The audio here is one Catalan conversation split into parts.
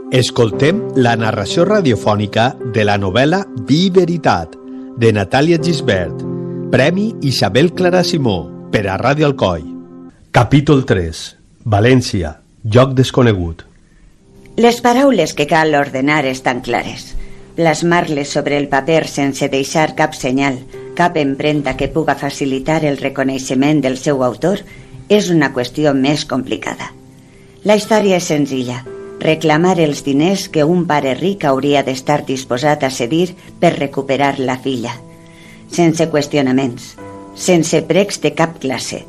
Escoltem la narració radiofònica de la novel·la Vi Veritat, de Natàlia Gisbert, Premi Isabel Clara Simó, per a Ràdio Alcoi. Capítol 3. València, lloc desconegut. Les paraules que cal ordenar estan clares. Plasmar-les sobre el paper sense deixar cap senyal, cap empremta que puga facilitar el reconeixement del seu autor, és una qüestió més complicada. La història és senzilla. Reclamar els diners que un pare ric hauria d'estar disposat a cedir per recuperar la filla. Sense qüestionaments, sense precs de cap classe.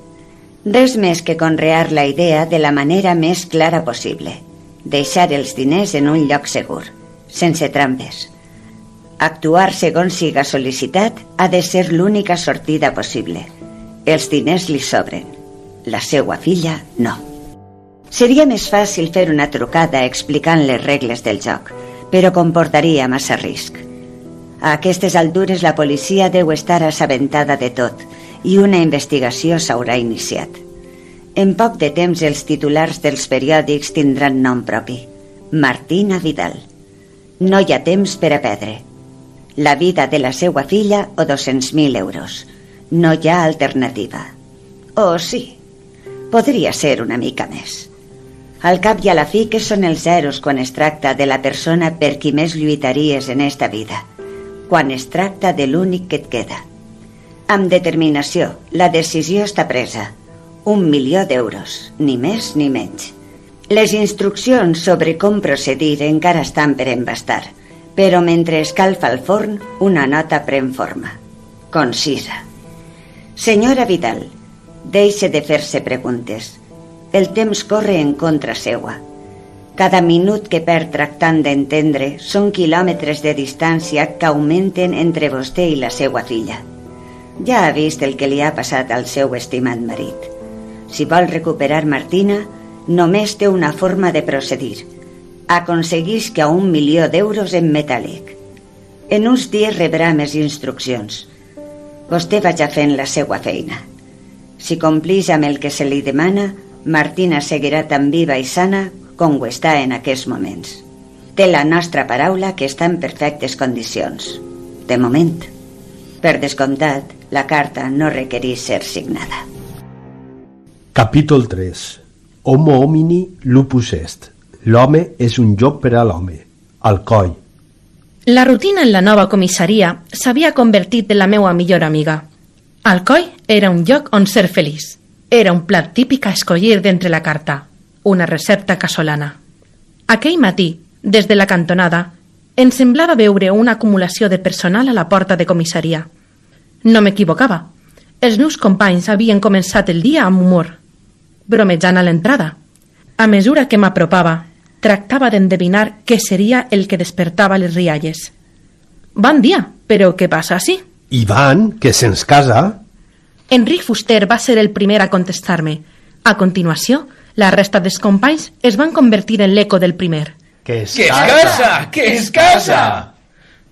Res més que conrear la idea de la manera més clara possible. Deixar els diners en un lloc segur, sense trampes. Actuar segons siga sol·licitat ha de ser l'única sortida possible. Els diners li sobren. La seua filla, no. Seria més fàcil fer una trucada explicant les regles del joc, però comportaria massa risc. A aquestes altures la policia deu estar assabentada de tot i una investigació s'haurà iniciat. En poc de temps els titulars dels periòdics tindran nom propi. Martina Vidal. No hi ha temps per a perdre. La vida de la seua filla o 200.000 euros. No hi ha alternativa. O sí, podria ser una mica més. Al cap i a la fi, què són els zeros quan es tracta de la persona per qui més lluitaries en esta vida? Quan es tracta de l'únic que et queda. Amb determinació, la decisió està presa. 1.000.000 d'euros, ni més ni menys. Les instruccions sobre com procedir encara estan per embastar, però mentre escalfa el forn, una nota pren forma. Concisa. Senyora Vidal, deixe de fer-se preguntes. El temps corre en contra seua. Cada minut que perd tractant d'entendre són quilòmetres de distància que augmenten entre vostè i la seua filla. Ja ha vist el que li ha passat al seu estimat marit. Si vol recuperar Martina, només té una forma de procedir. Aconseguisca 1.000.000 d'euros en metàl·lic. En uns dies rebrà més instruccions. Vostè vaja fent la seua feina. Si complix amb el que se li demana, Martina seguirà tan viva i sana com ho està en aquests moments. Té la nostra paraula que està en perfectes condicions. De moment. Per descomptat, la carta no requereix ser signada. Capítol 3. Homo homini lupus est. L'home és un lloc per a l'home. Alcoi. La rutina en la nova comissaria s'havia convertit en la meua millor amiga. Alcoi era un lloc on ser feliç. Era un plat típic a escollir d'entre la carta, una recepta casolana. Aquell matí, des de la cantonada, em semblava veure una acumulació de personal a la porta de comissaria. No m'equivocava. Els meus companys havien començat el dia amb humor, bromejant a l'entrada. A mesura que m'apropava, tractava d'endevinar què seria el que despertava les rialles. Bon dia, però què passa així? Ivan, que se'ns casa? Enric Fuster va ser el primer a contestar-me. A continuació, la resta dels companys es van convertir en l'eco del primer. Que es casa! Que es casa!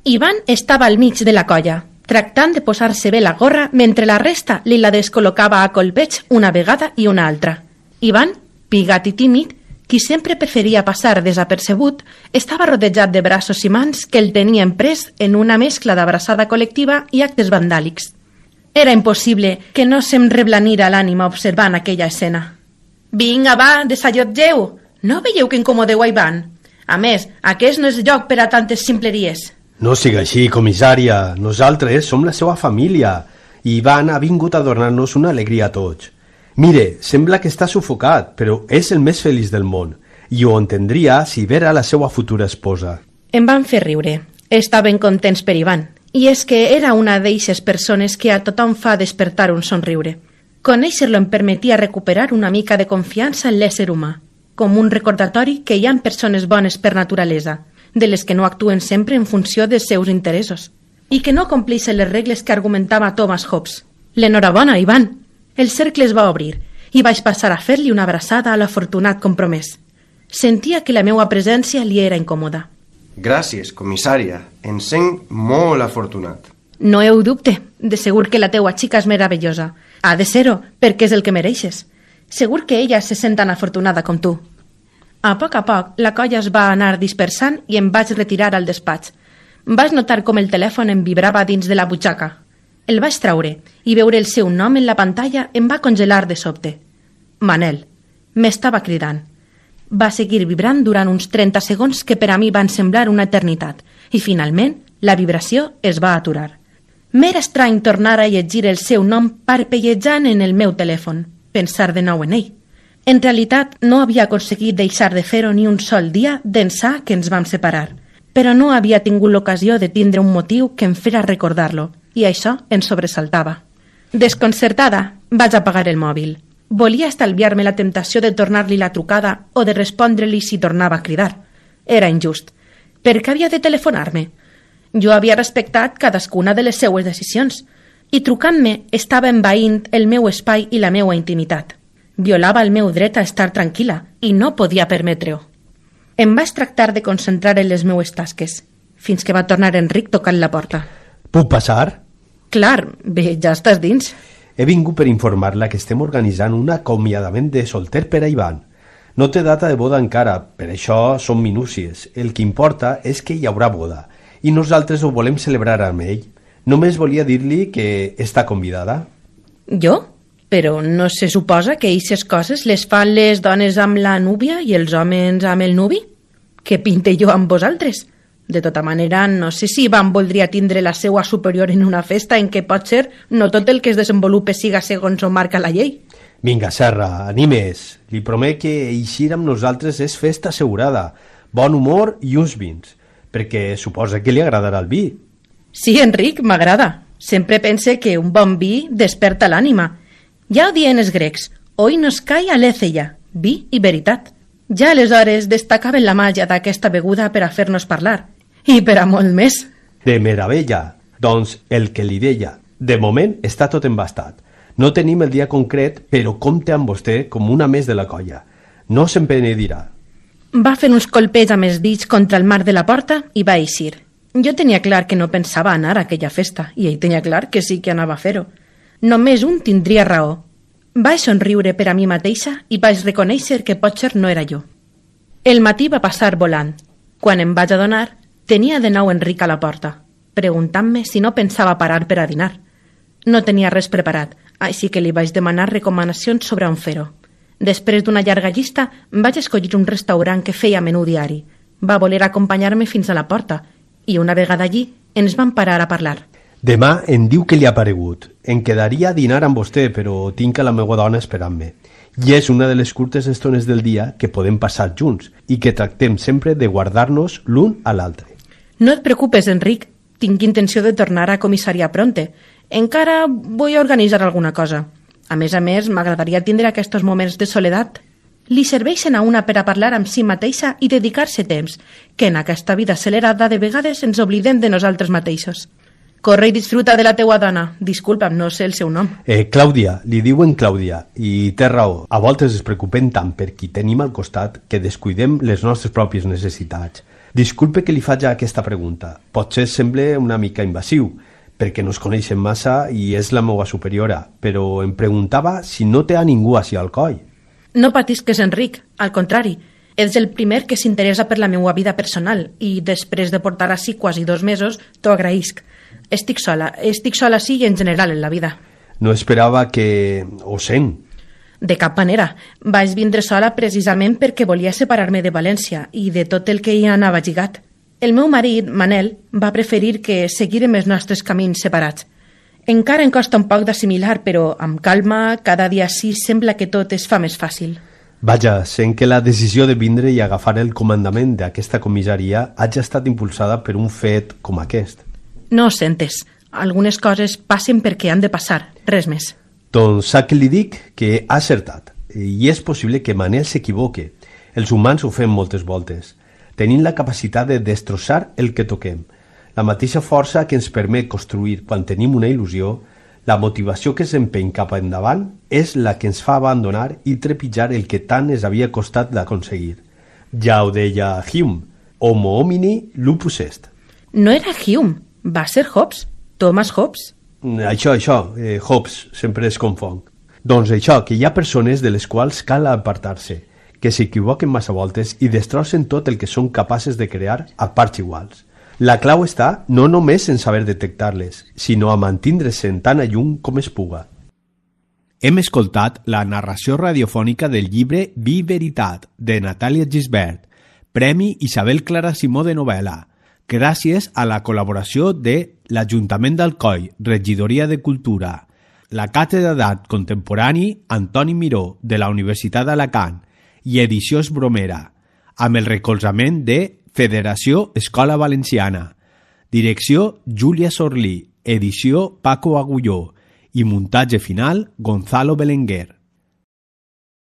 Ivan estava al mig de la colla, tractant de posar-se bé la gorra mentre la resta li la descol·locava a colpeig una vegada i una altra. Ivan, pigat i tímid, qui sempre preferia passar desapercebut, estava rodejat de braços i mans que el tenien pres en una mescla d'abraçada col·lectiva i actes vandàlics. Era impossible que no se'm reblanira l'ànima observant aquella escena. Vinga, va, desallotgeu! No veieu que incomodeu a Ivan? A més, aquest no és lloc per a tantes ximpleries. No siga així, comissària. Nosaltres som la seva família i Ivan ha vingut a donar-nos una alegria a tots. Mire, sembla que està sufocat, però és el més feliç del món i ho entendria si vera la seva futura esposa. Em van fer riure. Estaven contents per Ivan. I és que era una d'eixes persones que a tothom fa despertar un somriure. Conèixer-lo em permetia recuperar una mica de confiança en l'ésser humà, com un recordatori que hi ha persones bones per naturalesa, de les que no actuen sempre en funció dels seus interessos, i que no compleixen les regles que argumentava Thomas Hobbes. L'enhorabona, Ivan! El cercle es va obrir i vaig passar a fer-li una abraçada a l'afortunat compromès. Sentia que la meua presència li era incòmoda. Gràcies, comissària. Em sent molt afortunat. No heu dubte. De segur que la teua xica és meravellosa. Ha de ser-ho, perquè és el que mereixes. Segur que ella se sent tan afortunada com tu. A poc, la colla es va anar dispersant i em vaig retirar al despatx. Vaig notar com el telèfon em vibrava dins de la butxaca. El vaig traure i veure el seu nom en la pantalla em va congelar de sobte. Manel. M'estava cridant. Va seguir vibrant durant uns 30 segons que per a mi van semblar una eternitat i finalment la vibració es va aturar. M'era estrany tornar a llegir el seu nom parpellejant en el meu telèfon, pensar de nou en ell. En realitat no havia aconseguit deixar de fer-ho ni un sol dia d'ençà que ens vam separar, però no havia tingut l'ocasió de tindre un motiu que em fera recordar-lo, i això em sobresaltava. Desconcertada, vaig apagar el mòbil. Volia estalviar-me la temptació de tornar-li la trucada o de respondre-li si tornava a cridar. Era injust. Per què havia de telefonar-me? Jo havia respectat cadascuna de les seues decisions i trucant-me estava envaint el meu espai i la meua intimitat. Violava el meu dret a estar tranquil·la i no podia permetre-ho. Em vaig tractar de concentrar en les meues tasques, fins que va tornar Enric tocant la porta. Puc passar? Clar, bé, ja estàs dins. He vingut per informar-la que estem organitzant un acomiadament de solter per a Ivan. No té data de boda encara, per això són minúcies. El que importa és que hi haurà boda i nosaltres ho volem celebrar amb ell. Només volia dir-li que està convidada. Jo? Però no se suposa que aquestes coses les fan les dones amb la núvia i els homes amb el nuvi? Què pinte jo amb vosaltres? De tota manera, no sé si Ivan voldria tindre la seua superior en una festa en què potser no tot el que es desenvolupe siga segons ho marca la llei. Vinga, Serra, animes. Li promet que eixir amb nosaltres és festa assegurada, bon humor i uns vins, perquè suposa que li agradarà el vi. Sí, Enric, m'agrada. Sempre pense que un bon vi desperta l'ànima. Ja ho dien els grecs, oi nos cae aletheia, vi i veritat. Ja aleshores destacaven la màgia d'aquesta beguda per a fer-nos parlar. I per a molt més. De meravella. Doncs el que li deia. De moment està tot embastat. No tenim el dia concret, però compte amb vostè com una més de la colla. No se'n penedirà. Va fer uns colpets amb els dits contra el marc de la porta i va eixir. Jo tenia clar que no pensava anar a aquella festa i ell tenia clar que sí que anava a fer-ho. Només un tindria raó. Vaig somriure per a mi mateixa i vaig reconèixer que potser no era jo. El matí va passar volant. Quan em vaig adonar, tenia de nou Enric a la porta, preguntant-me si no pensava parar per a dinar. No tenia res preparat, així que li vaig demanar recomanacions sobre on fer-ho. Després d'una llarga llista, vaig escollir un restaurant que feia menú diari. Va voler acompanyar-me fins a la porta i una vegada allí ens vam parar a parlar. Demà em diu que li ha paregut. Em quedaria a dinar amb vostè, però tinc a la meva dona esperant-me. I és una de les curtes estones del dia que podem passar junts i que tractem sempre de guardar-nos l'un a l'altre. No et preocupes, Enric. Tinc intenció de tornar a comissaria pronte. Encara vull organitzar alguna cosa. A més, m'agradaria tindre aquests moments de soledat. Li serveixen a una per a parlar amb si mateixa i dedicar-se temps, que en aquesta vida acelerada de vegades ens oblidem de nosaltres mateixos. Corre i disfruta de la teua dona. Disculpa'm, no sé el seu nom. Clàudia, li diuen Clàudia, i té raó. A voltes es preocupem tant per qui tenim al costat que descuidem les nostres pròpies necessitats. Disculpe que li faig aquesta pregunta. Potser sembla una mica invasiu, perquè no es coneixen massa i és la meva superiora, però em preguntava si no té a ningú així al coll. No patisques, Enric. Al contrari, ets el primer que s'interessa per la meva vida personal i després de portar així quasi 2 mesos t'ho agraïsc. Estic sola sí i en general en la vida. No esperava que... ho sent. De cap manera. Vaig vindre sola precisament perquè volia separar-me de València i de tot el que hi anava lligat. El meu marit, Manel, va preferir que seguirem els nostres camins separats. Encara em costa un poc d'assimilar, però amb calma, cada dia sí sembla que tot es fa més fàcil. Vaja, sent que la decisió de vindre i agafar el comandament d'aquesta comissaria hagi estat impulsada per un fet com aquest. No ho sentes. Algunes coses passen perquè han de passar, res més. Doncs sap que li dic que ha acertat. I és possible que Manel s'equivoque. Els humans ho fem moltes voltes. Tenim la capacitat de destrossar el que toquem. La mateixa força que ens permet construir quan tenim una il·lusió, la motivació que s'empeny cap endavant, és la que ens fa abandonar i trepitjar el que tant ens havia costat d'aconseguir. Ja ho deia Hume, homo homini lupus est. No era Hume, va ser Hobbes, Thomas Hobbes. Això, Hobbes sempre es confon. Doncs això, que hi ha persones de les quals cal apartar-se, que s'equivoquen massa voltes i destrossen tot el que són capaces de crear a parts iguals. La clau està no només en saber detectar-les, sinó a mantindre-se'n tan a llum com es puga. Hem escoltat la narració radiofònica del llibre Vi Veritat, de Natàlia Gisbert, Premi Isabel Clara Simó de novel·la, gràcies a la col·laboració de l'Ajuntament d'Alcoi, Regidoria de Cultura, la Càtedra d'Art Contemporani Antoni Miró de la Universitat d'Alacant i Edicions Bromera, amb el recolzament de Federació Escola Valenciana, direcció Júlia Sorlí, edició Paco Agulló i muntatge final Gonzalo Belenguer.